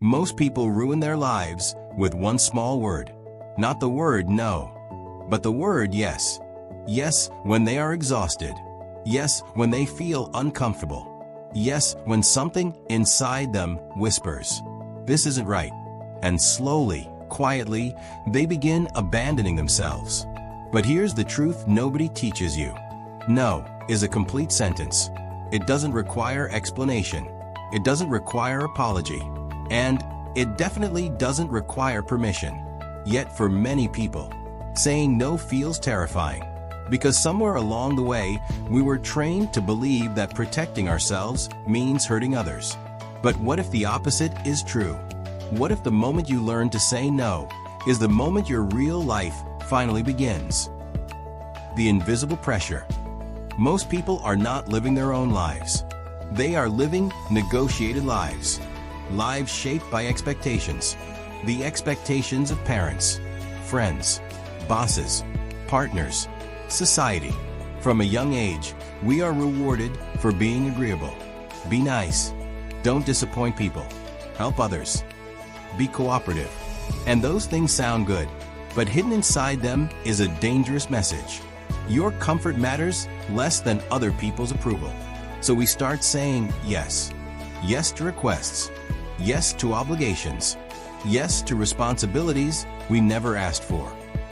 Most people ruin their lives with one small word. Not the word no, but the word yes. Yes when they are exhausted. Yes when they feel uncomfortable. Yes when something inside them whispers, "This isn't right." And slowly, quietly, they begin abandoning themselves. But here's the truth nobody teaches you. No is a complete sentence. It doesn't require explanation. It doesn't require apology. And it definitely doesn't require permission. Yet for many people, saying no feels terrifying. Because somewhere along the way, we were trained to believe that protecting ourselves means hurting others. But what if the opposite is true? What if the moment you learn to say no is the moment your real life finally begins? The invisible pressure. Most people are not living their own lives. They are living negotiated lives. Lives shaped by expectations. The expectations of parents, friends, bosses, partners, society. From a young age, we are rewarded for being agreeable. Be nice. Don't disappoint people. Help others. Be cooperative. And those things sound good, but hidden inside them is a dangerous message. Your comfort matters less than other people's approval. So we start saying yes. Yes to requests. Yes to obligations. Yes to responsibilities we never asked for.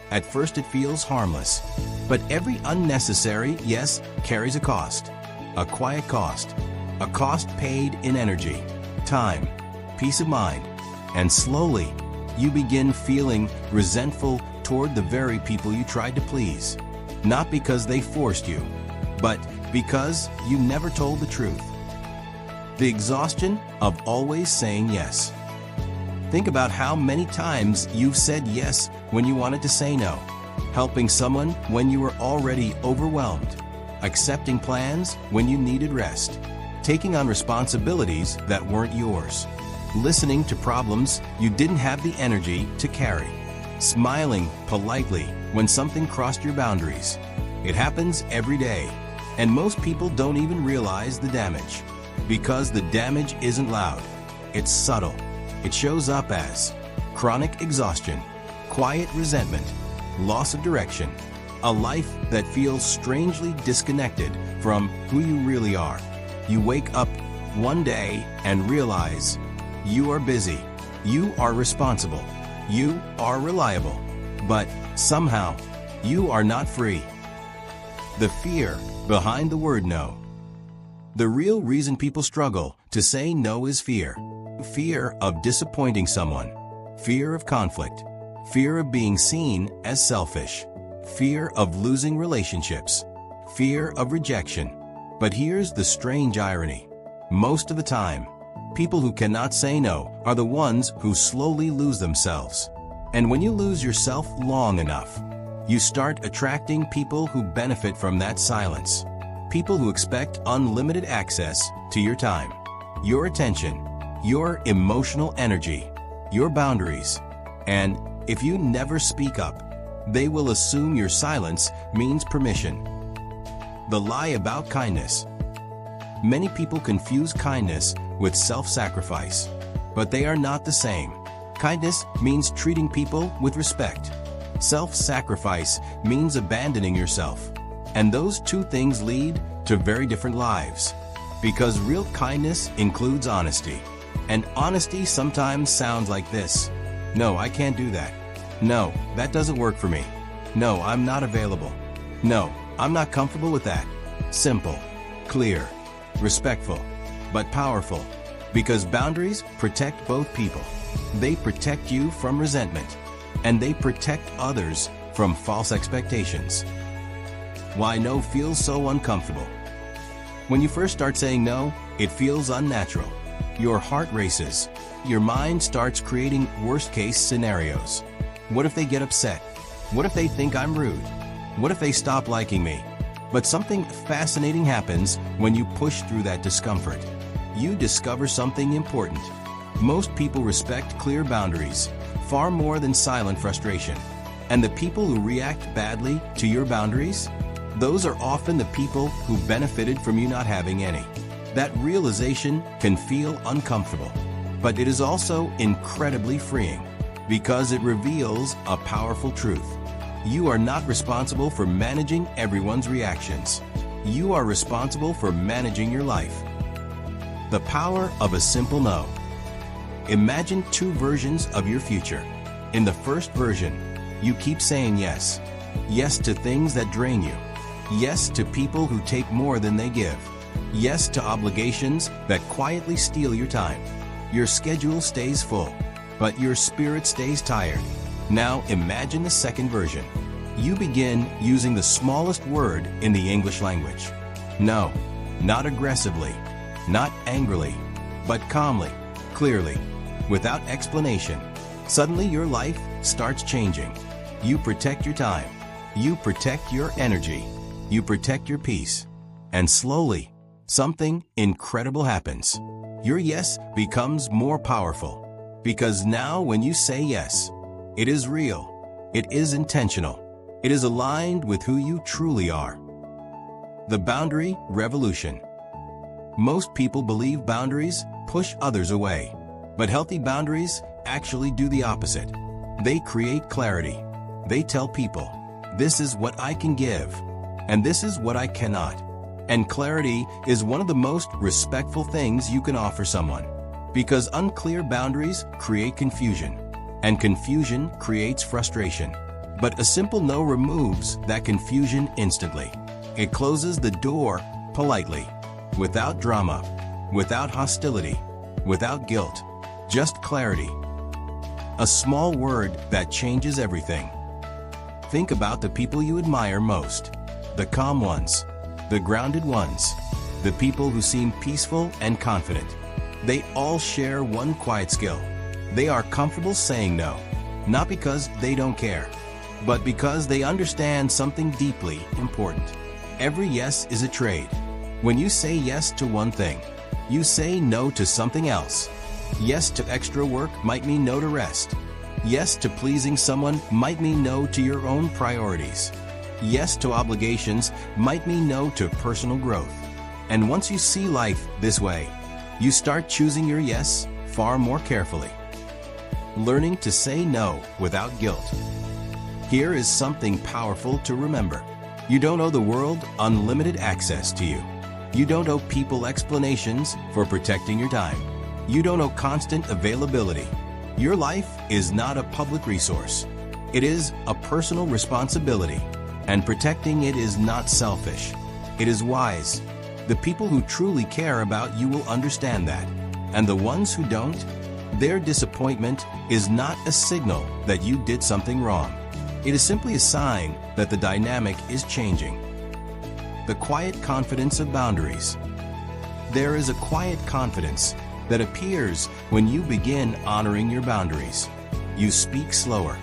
At first it feels harmless, but every unnecessary yes carries a cost. A quiet cost. A cost paid in energy, time, peace of mind. And slowly, you begin feeling resentful toward the very people you tried to please. Not because they forced you, but because you never told the truth. The exhaustion of always saying yes. Think about how many times you've said yes when you wanted to say no. Helping someone when you were already overwhelmed. Accepting plans when you needed rest. Taking on responsibilities that weren't yours. Listening to problems you didn't have the energy to carry. Smiling politely when something crossed your boundaries. It happens every day, and most people don't even realize the damage. Because the damage isn't loud, it's subtle. It shows up as chronic exhaustion, quiet resentment, loss of direction, a life that feels strangely disconnected from who you really are. You wake up one day and realize you are busy, you are responsible, you are reliable, but somehow you are not free. The fear behind the word no. The real reason people struggle to say no is fear. Fear of disappointing someone, fear of conflict, fear of being seen as selfish, fear of losing relationships, fear of rejection. But here's the strange irony. Most of the time, people who cannot say no are the ones who slowly lose themselves. And when you lose yourself long enough, you start attracting people who benefit from that silence. People who expect unlimited access to your time, your attention, your emotional energy, your boundaries. And if you never speak up, they will assume your silence means permission. The lie about kindness. Many people confuse kindness with self-sacrifice, but they are not the same. Kindness means treating people with respect. Self-sacrifice means abandoning yourself. And those two things lead to very different lives. Because real kindness includes honesty. And honesty sometimes sounds like this. No, I can't do that. No, that doesn't work for me. No, I'm not available. No, I'm not comfortable with that. Simple, clear, respectful, but powerful. Because boundaries protect both people. They protect you from resentment. And they protect others from false expectations. Why no feels so uncomfortable. When you first start saying no, it feels unnatural. Your heart races. Your mind starts creating worst-case scenarios. What if they get upset? What if they think I'm rude? What if they stop liking me? But something fascinating happens when you push through that discomfort. You discover something important. Most people respect clear boundaries, far more than silent frustration. And the people who react badly to your boundaries, those are often the people who benefited from you not having any. That realization can feel uncomfortable. but it is also incredibly freeing because it reveals a powerful truth. You are not responsible for managing everyone's reactions. You are responsible for managing your life. The power of a simple no. Imagine two versions of your future. In the first version, you keep saying yes. Yes to things that drain you. Yes to people who take more than they give. Yes to obligations that quietly steal your time. Your schedule stays full, but your spirit stays tired. Now imagine the second version. You begin using the smallest word in the English language. No, not aggressively, not angrily, but calmly, clearly, without explanation. Suddenly your life starts changing. You protect your time. You protect your energy. You protect your peace. And slowly, something incredible happens. Your yes becomes more powerful. Because now when you say yes, it is real. It is intentional. It is aligned with who you truly are. The boundary revolution. Most people believe boundaries push others away. But healthy boundaries actually do the opposite. They create clarity. They tell people, this is what I can give, and this is what I cannot. And clarity is one of the most respectful things you can offer someone. Because unclear boundaries create confusion, and confusion creates frustration. But a simple no removes that confusion instantly. It closes the door politely, without drama, without hostility, without guilt, just clarity. A small word that changes everything. Think about the people you admire most. The calm ones, the grounded ones, the people who seem peaceful and confident. They all share one quiet skill. They are comfortable saying no, not because they don't care, but because they understand something deeply important. Every yes is a trade. When you say yes to one thing, you say no to something else. Yes to extra work might mean no to rest. Yes to pleasing someone might mean no to your own priorities. Yes to obligations might mean no to personal growth. And once you see life this way, you start choosing your yes far more carefully. Learning to say no without guilt. Here is something powerful to remember. You don't owe the world unlimited access to you. You don't owe people explanations for protecting your time. You don't owe constant availability. Your life is not a public resource. It is a personal responsibility, and protecting it is not selfish. It is wise. The people who truly care about you will understand that, and the ones who don't, their disappointment is not a signal that you did something wrong. It is simply a sign that the dynamic is changing. The quiet confidence of boundaries. There is a quiet confidence that appears when you begin honoring your boundaries. You speak slower.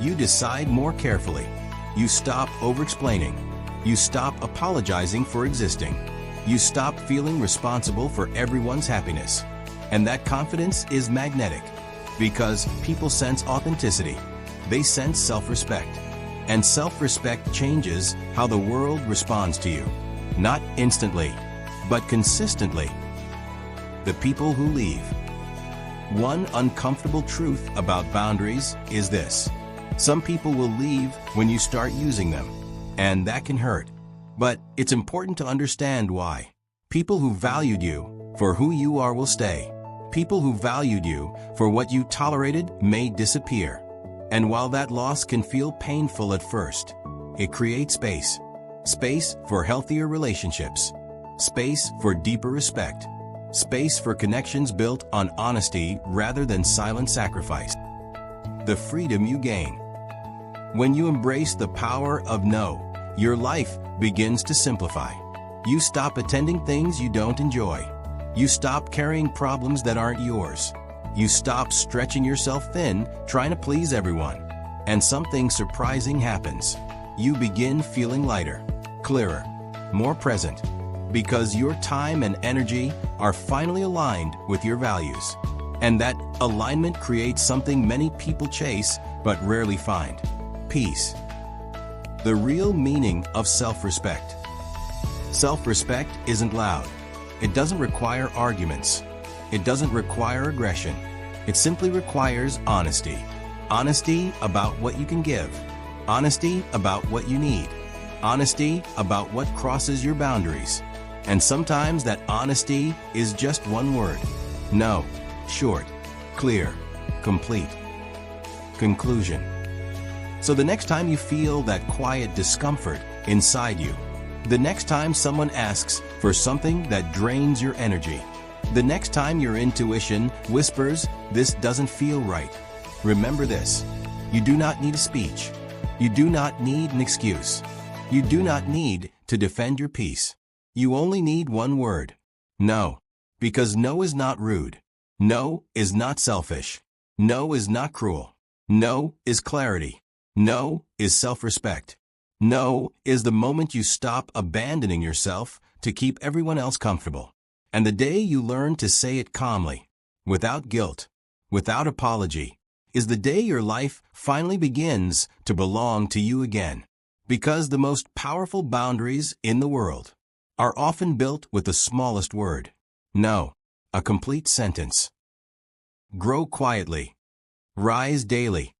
You decide more carefully. You stop over-explaining. You stop apologizing for existing. You stop feeling responsible for everyone's happiness. And that confidence is magnetic because people sense authenticity. They sense self-respect. And self-respect changes how the world responds to you. Not instantly, but consistently. The people who leave. One uncomfortable truth about boundaries is this. Some people will leave when you start using them, and that can hurt. But it's important to understand why. People who valued you for who you are will stay. People who valued you for what you tolerated may disappear. And while that loss can feel painful at first, it creates space. Space for healthier relationships. Space for deeper respect. Space for connections built on honesty rather than silent sacrifice. The freedom you gain. When you embrace the power of no, your life begins to simplify. You stop attending things you don't enjoy. You stop carrying problems that aren't yours. You stop stretching yourself thin, trying to please everyone. And something surprising happens. You begin feeling lighter, clearer, more present. Because your time and energy are finally aligned with your values. And that alignment creates something many people chase but rarely find. Peace. The real meaning of self-respect. Self-respect isn't loud. It doesn't require arguments. It doesn't require aggression. It simply requires honesty. Honesty about what you can give. Honesty about what you need. Honesty about what crosses your boundaries. And sometimes that honesty is just one word. No. Short. Clear. Complete. Conclusion. So the next time you feel that quiet discomfort inside you, the next time someone asks for something that drains your energy, the next time your intuition whispers, "This doesn't feel right," remember this. You do not need a speech. You do not need an excuse. You do not need to defend your peace. You only need one word. No. Because no is not rude. No is not selfish. No is not cruel. No is clarity. No is self-respect. No is the moment you stop abandoning yourself to keep everyone else comfortable. And the day you learn to say it calmly, without guilt, without apology, is the day your life finally begins to belong to you again. Because the most powerful boundaries in the world are often built with the smallest word. No. A complete sentence. Grow quietly. Rise daily.